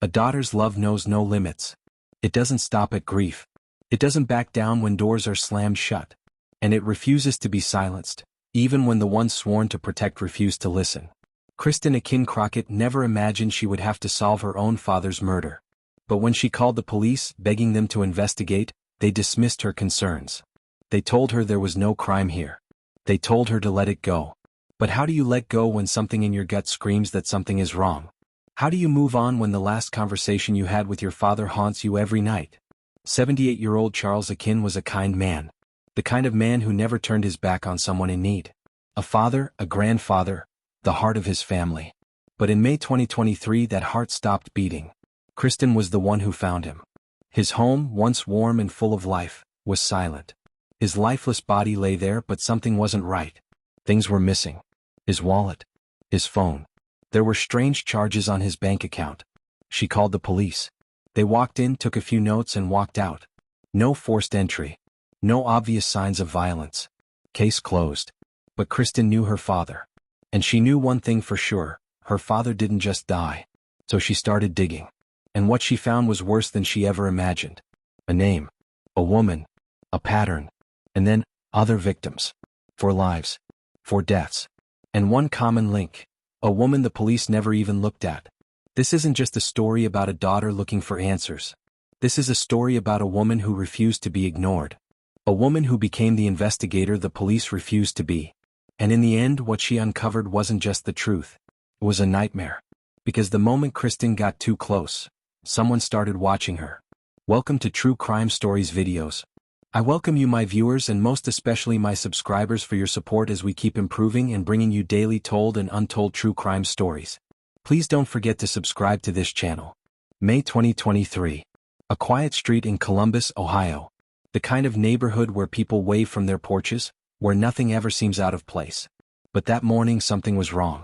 A daughter's love knows no limits. It doesn't stop at grief. It doesn't back down when doors are slammed shut. And it refuses to be silenced, even when the ones sworn to protect refuse to listen. Christyn Akin-Crockett never imagined she would have to solve her own father's murder. But when she called the police, begging them to investigate, they dismissed her concerns. They told her there was no crime here. They told her to let it go. But how do you let go when something in your gut screams that something is wrong? How do you move on when the last conversation you had with your father haunts you every night? 78-year-old Charles Akin was a kind man. The kind of man who never turned his back on someone in need. A father, a grandfather, the heart of his family. But in May 2023 that heart stopped beating. Christyn was the one who found him. His home, once warm and full of life, was silent. His lifeless body lay there, but something wasn't right. Things were missing. His wallet. His phone. There were strange charges on his bank account. She called the police. They walked in, took a few notes and walked out. No forced entry. No obvious signs of violence. Case closed. But Christyn knew her father. And she knew one thing for sure, her father didn't just die. So she started digging. And what she found was worse than she ever imagined. A name. A woman. A pattern. And then, other victims. 4 lives. 4 deaths. And one common link. A woman the police never even looked at. This isn't just a story about a daughter looking for answers. This is a story about a woman who refused to be ignored. A woman who became the investigator the police refused to be. And in the end, what she uncovered wasn't just the truth. It was a nightmare. Because the moment Christyn got too close, someone started watching her. Welcome to True Crime Stories videos. I welcome you, my viewers, and most especially my subscribers, for your support as we keep improving and bringing you daily told and untold true crime stories. Please don't forget to subscribe to this channel. May 2023. A quiet street in Columbus, Ohio. The kind of neighborhood where people wave from their porches, where nothing ever seems out of place. But that morning something was wrong.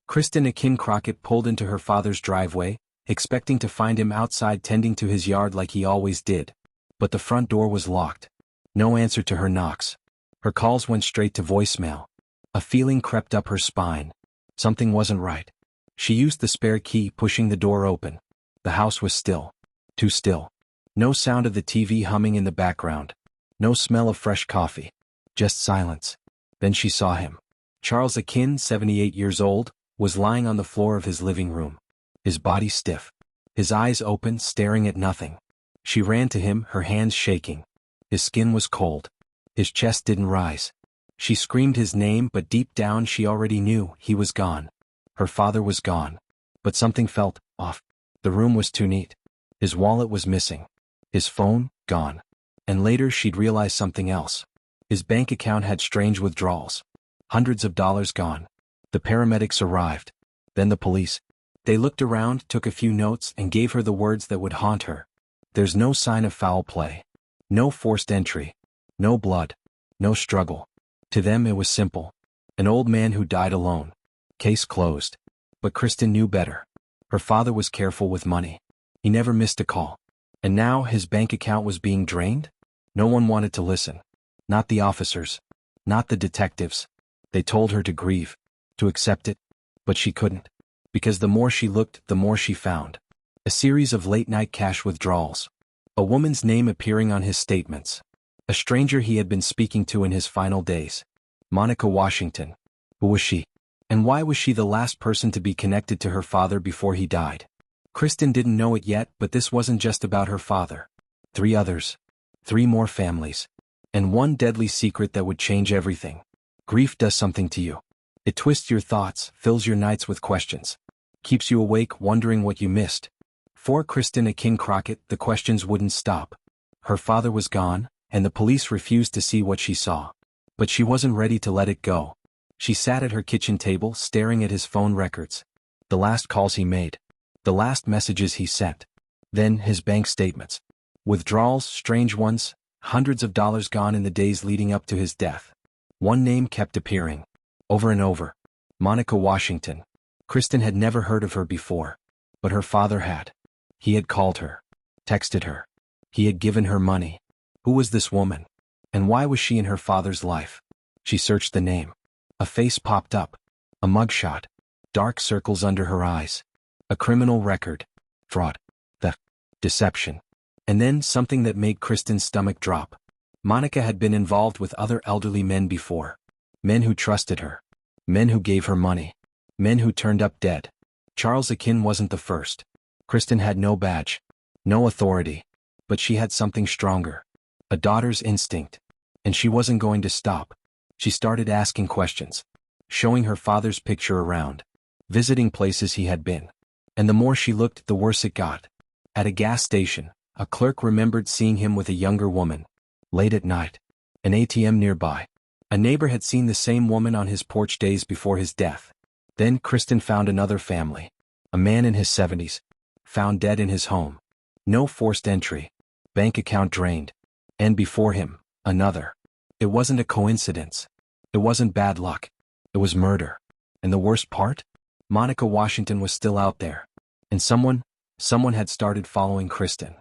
Christyn Akin-Crockett pulled into her father's driveway, expecting to find him outside tending to his yard like he always did. But the front door was locked. No answer to her knocks. Her calls went straight to voicemail. A feeling crept up her spine. Something wasn't right. She used the spare key, pushing the door open. The house was still. Too still. No sound of the TV humming in the background. No smell of fresh coffee. Just silence. Then she saw him. Charles Akin, 78 years old, was lying on the floor of his living room. His body stiff. His eyes open, staring at nothing. She ran to him, her hands shaking. His skin was cold. His chest didn't rise. She screamed his name, but deep down she already knew he was gone. Her father was gone. But something felt off. The room was too neat. His wallet was missing. His phone, gone. And later she'd realize something else. His bank account had strange withdrawals. Hundreds of dollars gone. The paramedics arrived. Then the police. They looked around, took a few notes, and gave her the words that would haunt her. There's no sign of foul play. No forced entry. No blood. No struggle. To them it was simple. An old man who died alone. Case closed. But Christyn knew better. Her father was careful with money. He never missed a call. And now his bank account was being drained? No one wanted to listen. Not the officers. Not the detectives. They told her to grieve. To accept it. But she couldn't. Because the more she looked, the more she found. A series of late-night cash withdrawals. A woman's name appearing on his statements. A stranger he had been speaking to in his final days. Monica Washington. Who was she? And why was she the last person to be connected to her father before he died? Christyn didn't know it yet, but this wasn't just about her father. 3 others. 3 more families. And one deadly secret that would change everything. Grief does something to you. It twists your thoughts, fills your nights with questions. Keeps you awake wondering what you missed. For Christyn Akin-Crockett, the questions wouldn't stop. Her father was gone, and the police refused to see what she saw. But she wasn't ready to let it go. She sat at her kitchen table, staring at his phone records. The last calls he made. The last messages he sent. Then his bank statements. Withdrawals, strange ones, hundreds of dollars gone in the days leading up to his death. One name kept appearing. Over and over. Monica Washington. Christyn had never heard of her before. But her father had. He had called her. Texted her. He had given her money. Who was this woman? And why was she in her father's life? She searched the name. A face popped up. A mugshot. Dark circles under her eyes. A criminal record. Fraud. deception. And then something that made Christyn's stomach drop. Monica had been involved with other elderly men before. Men who trusted her. Men who gave her money. Men who turned up dead. Charles Akin wasn't the first. Christyn had no badge. No authority. But she had something stronger. A daughter's instinct. And she wasn't going to stop. She started asking questions. Showing her father's picture around. Visiting places he had been. And the more she looked, the worse it got. At a gas station, a clerk remembered seeing him with a younger woman. Late at night. An ATM nearby. A neighbor had seen the same woman on his porch days before his death. Then Christyn found another family. A man in his 70s. Found dead in his home. No forced entry. Bank account drained. And before him, another. It wasn't a coincidence. It wasn't bad luck. It was murder. And the worst part? Monica Washington was still out there. And someone had started following Christyn.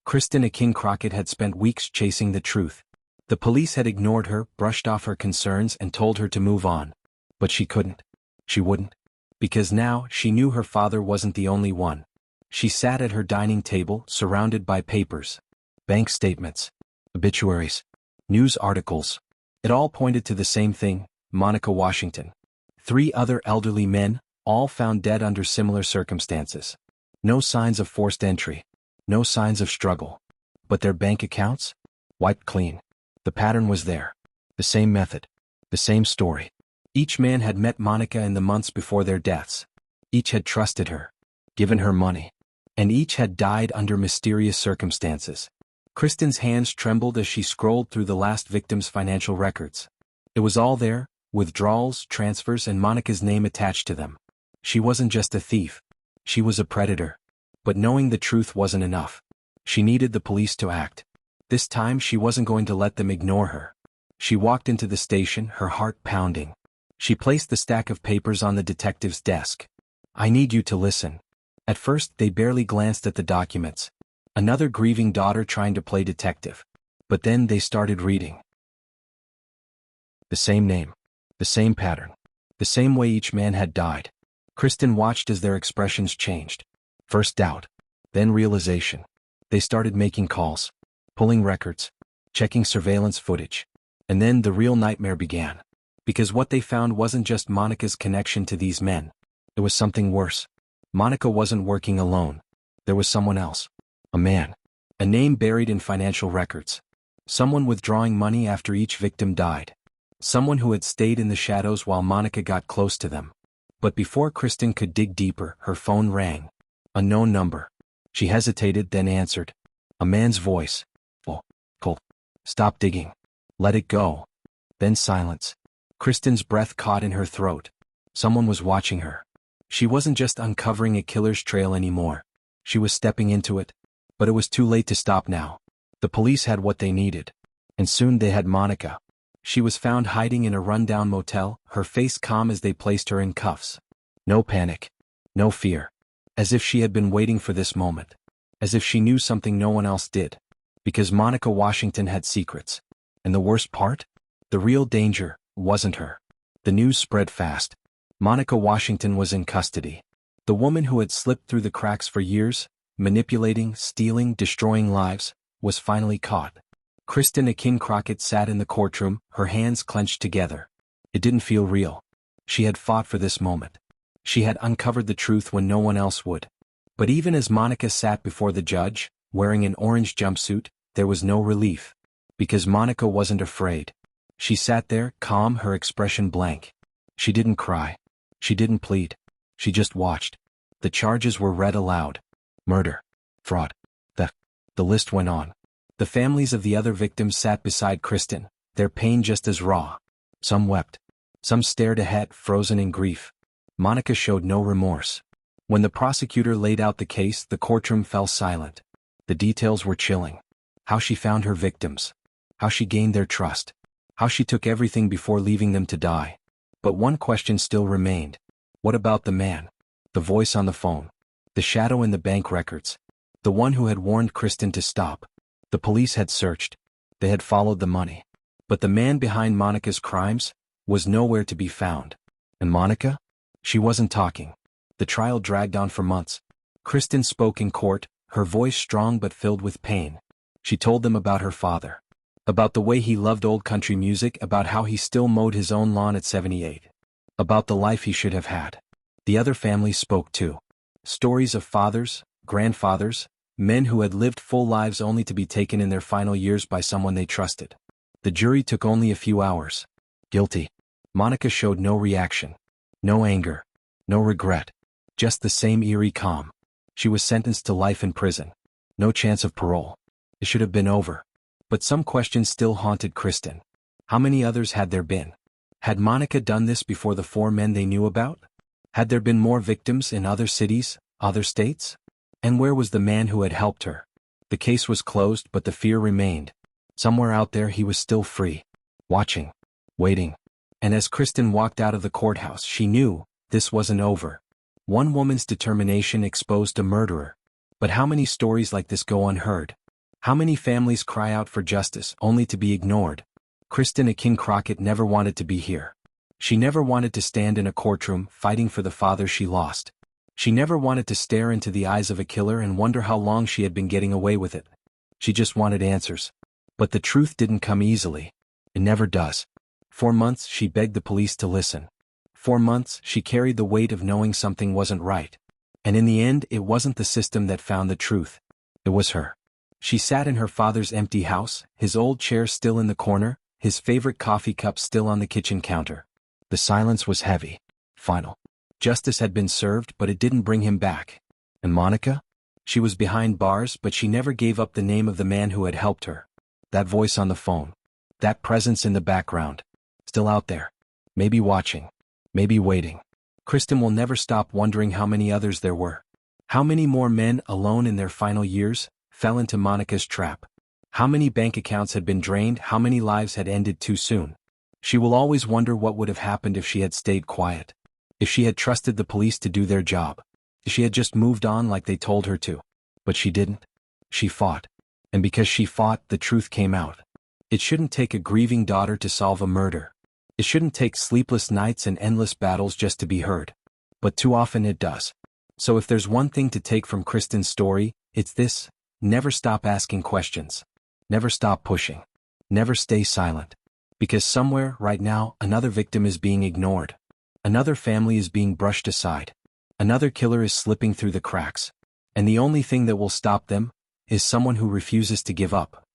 Christyn Akin-Crockett had spent weeks chasing the truth. The police had ignored her, brushed off her concerns, and told her to move on. But she couldn't. She wouldn't. Because now she knew her father wasn't the only one. She sat at her dining table, surrounded by papers. Bank statements. Obituaries. News articles. It all pointed to the same thing, Monica Washington. 3 other elderly men, all found dead under similar circumstances. No signs of forced entry. No signs of struggle. But their bank accounts? Wiped clean. The pattern was there. The same method. The same story. Each man had met Monica in the months before their deaths. Each had trusted her. Given her money. And each had died under mysterious circumstances. Christyn's hands trembled as she scrolled through the last victim's financial records. It was all there, withdrawals, transfers, and Monica's name attached to them. She wasn't just a thief. She was a predator. But knowing the truth wasn't enough. She needed the police to act. This time she wasn't going to let them ignore her. She walked into the station, her heart pounding. She placed the stack of papers on the detective's desk. "I need you to listen." At first they barely glanced at the documents. Another grieving daughter trying to play detective. But then they started reading. The same name. The same pattern. The same way each man had died. Christyn watched as their expressions changed. First doubt. Then realization. They started making calls. Pulling records. Checking surveillance footage. And then the real nightmare began. Because what they found wasn't just Monica's connection to these men. It was something worse. Monica wasn't working alone. There was someone else. A man. A name buried in financial records. Someone withdrawing money after each victim died. Someone who had stayed in the shadows while Monica got close to them. But before Christyn could dig deeper, her phone rang. Unknown number. She hesitated, then answered. A man's voice. "Oh, Cole. Stop digging. Let it go." Then silence. Christyn's breath caught in her throat. Someone was watching her. She wasn't just uncovering a killer's trail anymore. She was stepping into it. But it was too late to stop now. The police had what they needed. And soon they had Monica. She was found hiding in a rundown motel, her face calm as they placed her in cuffs. No panic. No fear. As if she had been waiting for this moment. As if she knew something no one else did. Because Monica Washington had secrets. And the worst part? The real danger wasn't her. The news spread fast. Monica Washington was in custody. The woman who had slipped through the cracks for years, manipulating, stealing, destroying lives, was finally caught. Christyn Akin-Crockett sat in the courtroom, her hands clenched together. It didn't feel real. She had fought for this moment. She had uncovered the truth when no one else would. But even as Monica sat before the judge, wearing an orange jumpsuit, there was no relief. Because Monica wasn't afraid. She sat there, calm, her expression blank. She didn't cry. She didn't plead. She just watched. The charges were read aloud. Murder. Fraud. Theft. The list went on. The families of the other victims sat beside Christyn, their pain just as raw. Some wept. Some stared ahead, frozen in grief. Monica showed no remorse. When the prosecutor laid out the case, the courtroom fell silent. The details were chilling. How she found her victims. How she gained their trust. How she took everything before leaving them to die. But one question still remained. What about the man? The voice on the phone. The shadow in the bank records. The one who had warned Christyn to stop. The police had searched. They had followed the money. But the man behind Monica's crimes was nowhere to be found. And Monica? She wasn't talking. The trial dragged on for months. Christyn spoke in court, her voice strong but filled with pain. She told them about her father. About the way he loved old country music, about how he still mowed his own lawn at 78. About the life he should have had. The other families spoke too. Stories of fathers, grandfathers, men who had lived full lives only to be taken in their final years by someone they trusted. The jury took only a few hours. Guilty. Monica showed no reaction. No anger. No regret. Just the same eerie calm. She was sentenced to life in prison. No chance of parole. It should have been over. But some questions still haunted Christyn. How many others had there been? Had Monica done this before the 4 men they knew about? Had there been more victims in other cities, other states? And where was the man who had helped her? The case was closed, but the fear remained. Somewhere out there he was still free. Watching. Waiting. And as Christyn walked out of the courthouse, she knew this wasn't over. One woman's determination exposed a murderer. But how many stories like this go unheard? How many families cry out for justice only to be ignored? Christyn Akin-Crockett never wanted to be here. She never wanted to stand in a courtroom fighting for the father she lost. She never wanted to stare into the eyes of a killer and wonder how long she had been getting away with it. She just wanted answers. But the truth didn't come easily. It never does. 4 months she begged the police to listen. 4 months she carried the weight of knowing something wasn't right. And in the end, it wasn't the system that found the truth. It was her. She sat in her father's empty house, his old chair still in the corner, his favorite coffee cup still on the kitchen counter. The silence was heavy. Final. Justice had been served, but it didn't bring him back. And Monica? She was behind bars, but she never gave up the name of the man who had helped her. That voice on the phone. That presence in the background. Still out there. Maybe watching. Maybe waiting. Christyn will never stop wondering how many others there were. How many more men, alone in their final years, fell into Monica's trap? How many bank accounts had been drained? How many lives had ended too soon? She will always wonder what would have happened if she had stayed quiet. If she had trusted the police to do their job. If she had just moved on like they told her to. But she didn't. She fought. And because she fought, the truth came out. It shouldn't take a grieving daughter to solve a murder. It shouldn't take sleepless nights and endless battles just to be heard. But too often it does. So if there's one thing to take from Christyn's story, it's this: never stop asking questions. Never stop pushing. Never stay silent. Because somewhere, right now, another victim is being ignored. Another family is being brushed aside. Another killer is slipping through the cracks. And the only thing that will stop them is someone who refuses to give up.